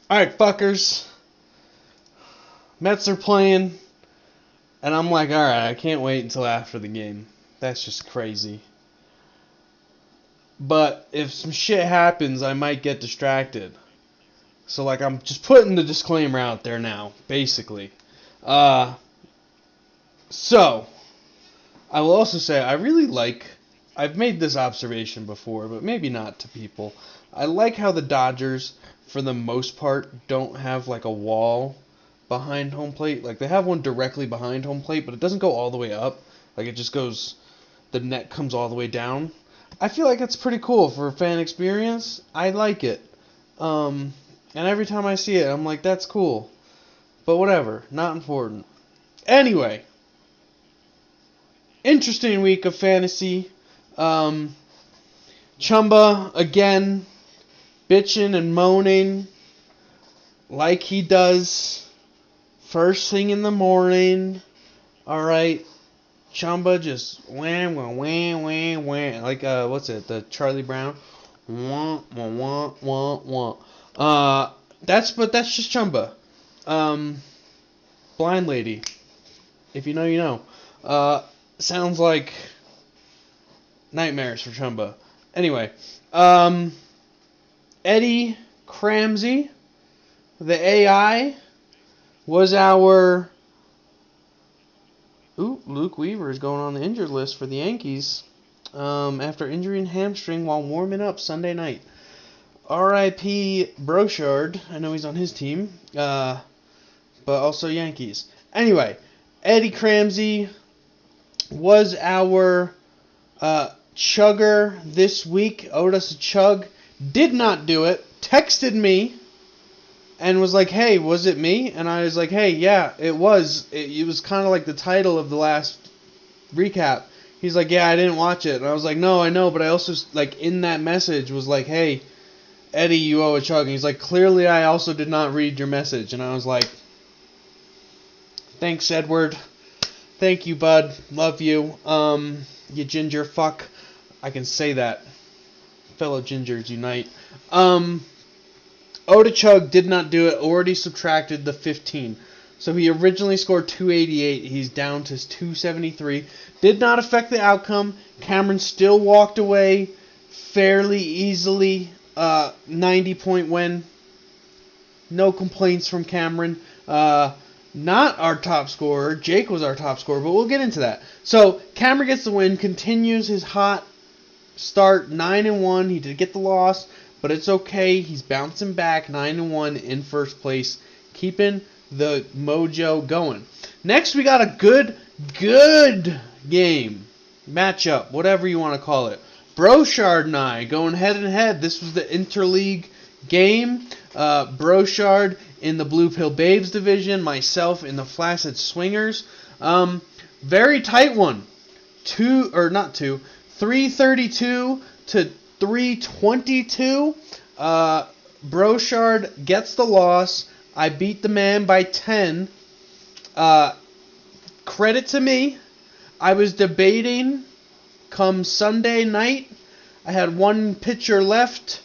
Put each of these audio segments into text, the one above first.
Alright, fuckers. Mets are playing, and I'm like, alright, I can't wait until after the game. That's just crazy. But if some shit happens, I might get distracted. So, like, I'm just putting the disclaimer out there now, basically. So, I will also say, I've made this observation before, but maybe not to people. I like how the Dodgers, for the most part, don't have, like, a wall behind home plate. Like, they have one directly behind home plate, but it doesn't go all the way up. Like, it just goes, the net comes all the way down. I feel like it's pretty cool for a fan experience. I like it. And every time I see it, I'm like, that's cool. But whatever, not important. Anyway, interesting week of fantasy. Chumba, again, bitching and moaning like he does first thing in the morning. Alright, Chumba just wham, wham, wham, wham, wham. Like, what's it, the Charlie Brown? Wah, wah, wah, wah, wah. That's just Chumba. Blind lady. If you know, you know. Sounds like nightmares for Chumba. Anyway, Eddie Cramsey, the AI, was our... Luke Weaver is going on the injured list for the Yankees after injuring hamstring while warming up Sunday night. R.I.P. Brochard. I know he's on his team, but also Yankees. Anyway, Eddie Cramsey was our chugger this week. Owed us a chug. Did not do it. Texted me and was like, hey, was it me? And I was like, hey, yeah, it was. It was kind of like the title of the last recap. He's like, yeah, I didn't watch it. And I was like, no, I know, but I also, like, in that message was like, hey, Eddie, you owe a chug. And he's like, clearly I also did not read your message. And I was like, thanks, Edward. Thank you, bud. Love you. You ginger fuck. I can say that. Fellow gingers unite. Oda Chug did not do it. Already subtracted the 15. So he originally scored 288. He's down to 273. Did not affect the outcome. Cameron still walked away fairly easily. 90-point win. No complaints from Cameron. Not our top scorer. Jake was our top scorer, but we'll get into that. So Cameron gets the win. Continues his hot start. 9-1. He did get the loss, but it's okay. He's bouncing back. 9-1 in first place. Keeping the mojo going. Next, we got a good game. Matchup. Whatever you want to call it. Brochard and I going head and head. This was the interleague game. Brochard in the Blue Pill Babes division. Myself in the Flaccid Swingers. Very tight one. 332 to 322. Brochard gets the loss. I beat the man by 10. Credit to me. I was debating come Sunday night. I had one pitcher left,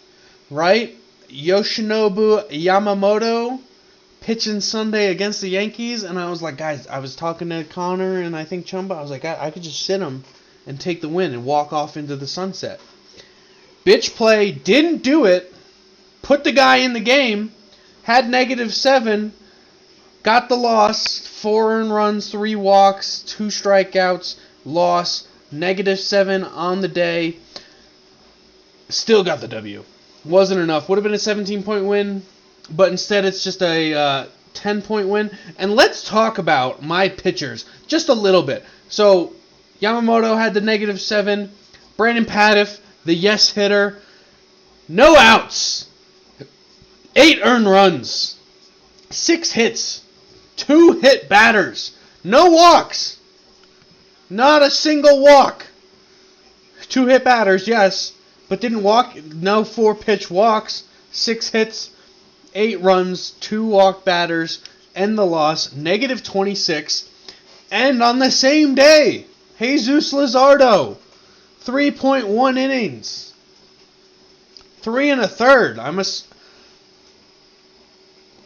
right? Yoshinobu Yamamoto pitching Sunday against the Yankees. And I was like, guys, I was talking to Connor and I think Chumba. I was like, I could just sit him and take the win and walk off into the sunset. Bitch play, didn't do it. Put the guy in the game. Had -7. Got the loss. 4 earned runs, 3 walks, 2 strikeouts. Loss. -7 on the day. Still got the W. Wasn't enough. Would have been a 17-point win. But instead it's just a 10-point win. And let's talk about my pitchers just a little bit. So Yamamoto had the -7. Brandon Paddoff, the yes hitter. No outs. 8 earned runs. 6 hits. 2 hit batters. No walks. Not a single walk. 2 hit batters, yes. But didn't walk. No 4 pitch walks. 6 hits. 8 runs. 2 walk batters. And the loss. -26. And on the same day, Jesus Luzardo. 3.1 innings. 3 1/3.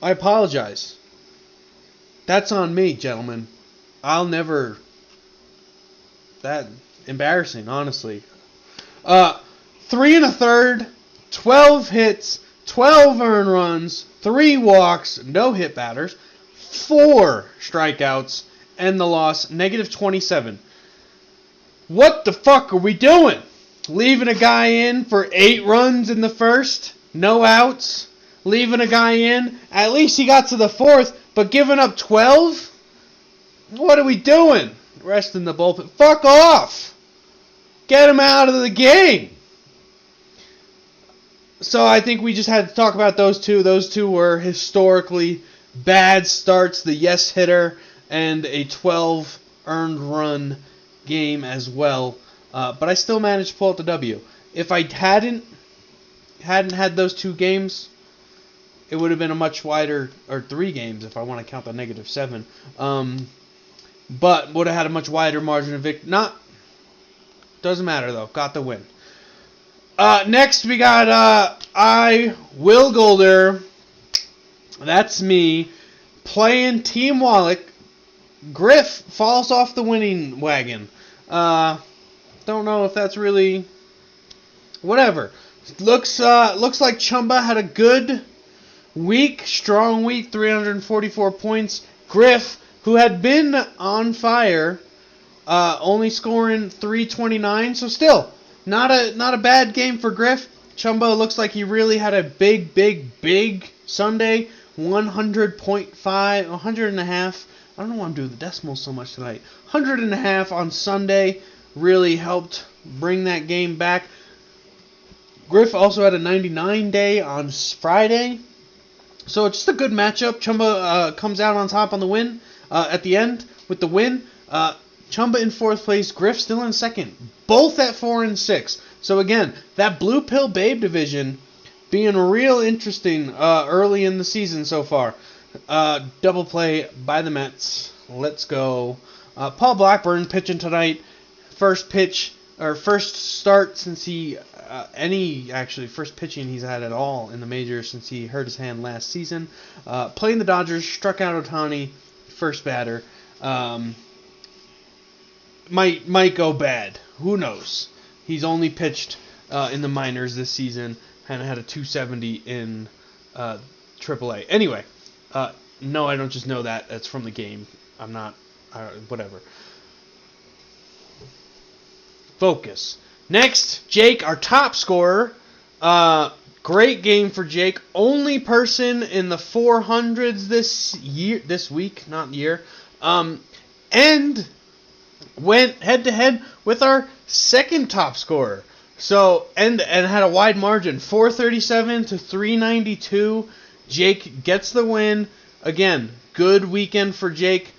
I apologize. That's on me, gentlemen. I'll never... That... Embarrassing, honestly. 3 1/3, 12 hits, 12 earned runs, 3 walks, no hit batters, 4 strikeouts, and the loss, -27. What the fuck are we doing? Leaving a guy in for 8 runs in the first, no outs. Leaving a guy in, at least he got to the 4th, but giving up 12? What are we doing? Resting the bullpen. Fuck off! Get him out of the game! So I think we just had to talk about those two. Those two were historically bad starts. The yes hitter and a 12 earned run game as well. But I still managed to pull out the W. If I hadn't had those 2 games, it would have been a much wider, or 3 games if I want to count the -7. But would have had a much wider margin of victory. Doesn't matter though. Got the win. Next we got Will Golder. That's me playing Team Wallach. Griff falls off the winning wagon. Don't know if that's really whatever. Looks like Chumba had a good week, strong week, 344 points. Griff, who had been on fire, only scoring 329, so still not a bad game for Griff. Chumba looks like he really had a big Sunday. 100.5, 100 and a half. I don't know why I'm doing the decimals so much tonight. 100 and a half on Sunday really helped bring that game back. Griff also had a 99 day on Friday. So it's just a good matchup. Chumba comes out on top on the win at the end with the win. Chumba in 4th place, Griff still in 2nd. Both at 4 and 6. So again, that Blue Pill Babe division being real interesting early in the season so far. Double play by the Mets. Let's go. Paul Blackburn pitching tonight. First start since first pitching he's had at all in the majors since he hurt his hand last season. Playing the Dodgers, struck out Ohtani, first batter. Might go bad. Who knows? He's only pitched in the minors this season and had a 270 in AAA. Anyway, no, I don't just know that. That's from the game. I'm not... whatever. Focus. Next, Jake, our top scorer. Great game for Jake. Only person in the 400s this week, not year. And went head-to-head with our second top scorer. So, and had a wide margin, 437 to 392. Jake gets the win. Again, good weekend for Jake.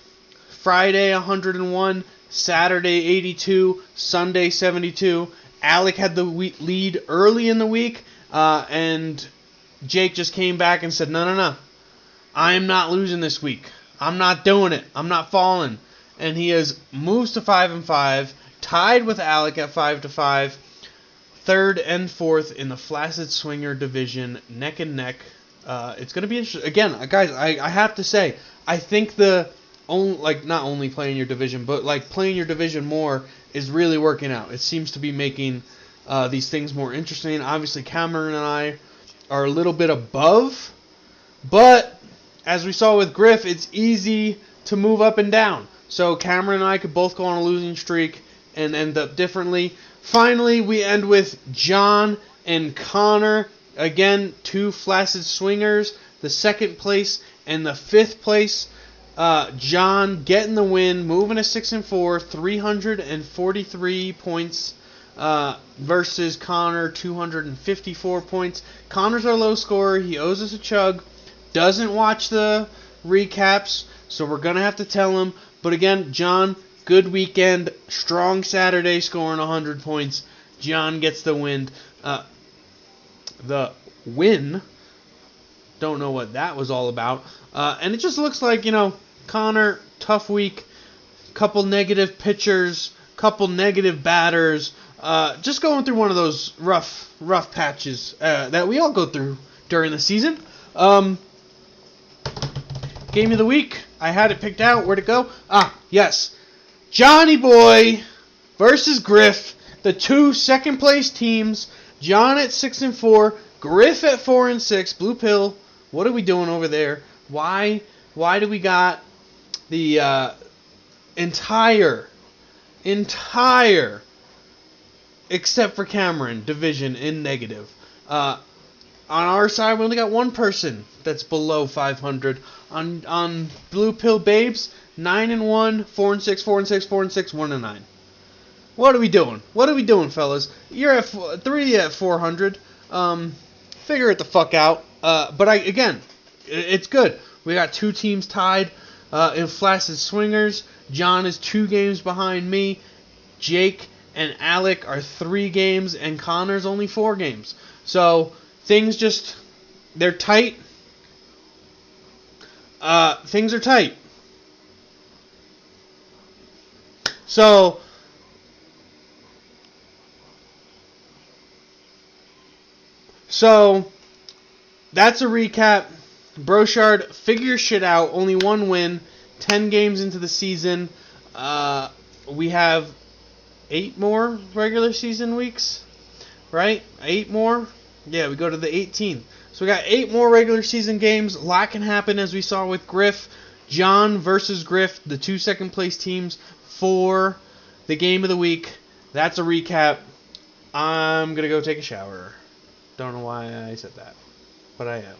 Friday, 101. Saturday, 82. Sunday, 72. Alec had the lead early in the week, and Jake just came back and said, no. I am not losing this week. I'm not doing it. I'm not falling. And he has moves to 5-5, tied with Alec at 5-5, 3rd and 4th in the Flaccid Swinger division, neck and neck. It's going to be interesting. Again, guys, I have to say, I think not only playing your division, but playing your division more is really working out. It seems to be making these things more interesting. Obviously, Cameron and I are a little bit above, but as we saw with Griff, it's easy to move up and down. So Cameron and I could both go on a losing streak and end up differently. Finally, we end with John and Connor. Again, 2 Flaccid Swingers, the 2nd place and the 5th place. John getting the win, moving to 6-4, 343 points versus Connor, 254 points. Connor's our low scorer. He owes us a chug. Doesn't watch the recaps, so we're going to have to tell him. But again, John, good weekend. Strong Saturday, scoring 100 points. John gets the win. Don't know what that was all about. And it just looks like, Connor, tough week. Couple negative pitchers. Couple negative batters. Just going through one of those rough patches that we all go through during the season. Game of the week. I had it picked out. Where'd it go? Ah, yes. Johnny Boy versus Griff. The two second place teams. John at 6-4. Griff at 4-6. Blue Pill. What are we doing over there? Why do we got the entire except for Cameron division in negative? On our side, we only got one person that's below 500. On Blue Pill Babes, 9-1, 4-6, 4-6, 4-6, 1-9. What are we doing? What are we doing, fellas? You're at 3 at 400. Figure it the fuck out. But it's good. We got two teams tied in Flaccid Swingers. John is 2 games behind me. Jake and Alec are 3 games, and Connor's only 4 games. So things they're tight. Things are tight. So that's a recap. Brochard, figure your shit out. Only 1 win. 10 games into the season. We have 8 more regular season weeks, right? 8 more? Yeah, we go to the 18th. So we got 8 more regular season games. A lot can happen, as we saw with Griff. John versus Griff, the 2 second place teams for the game of the week. That's a recap. I'm going to go take a shower. Don't know why I said that, but I am.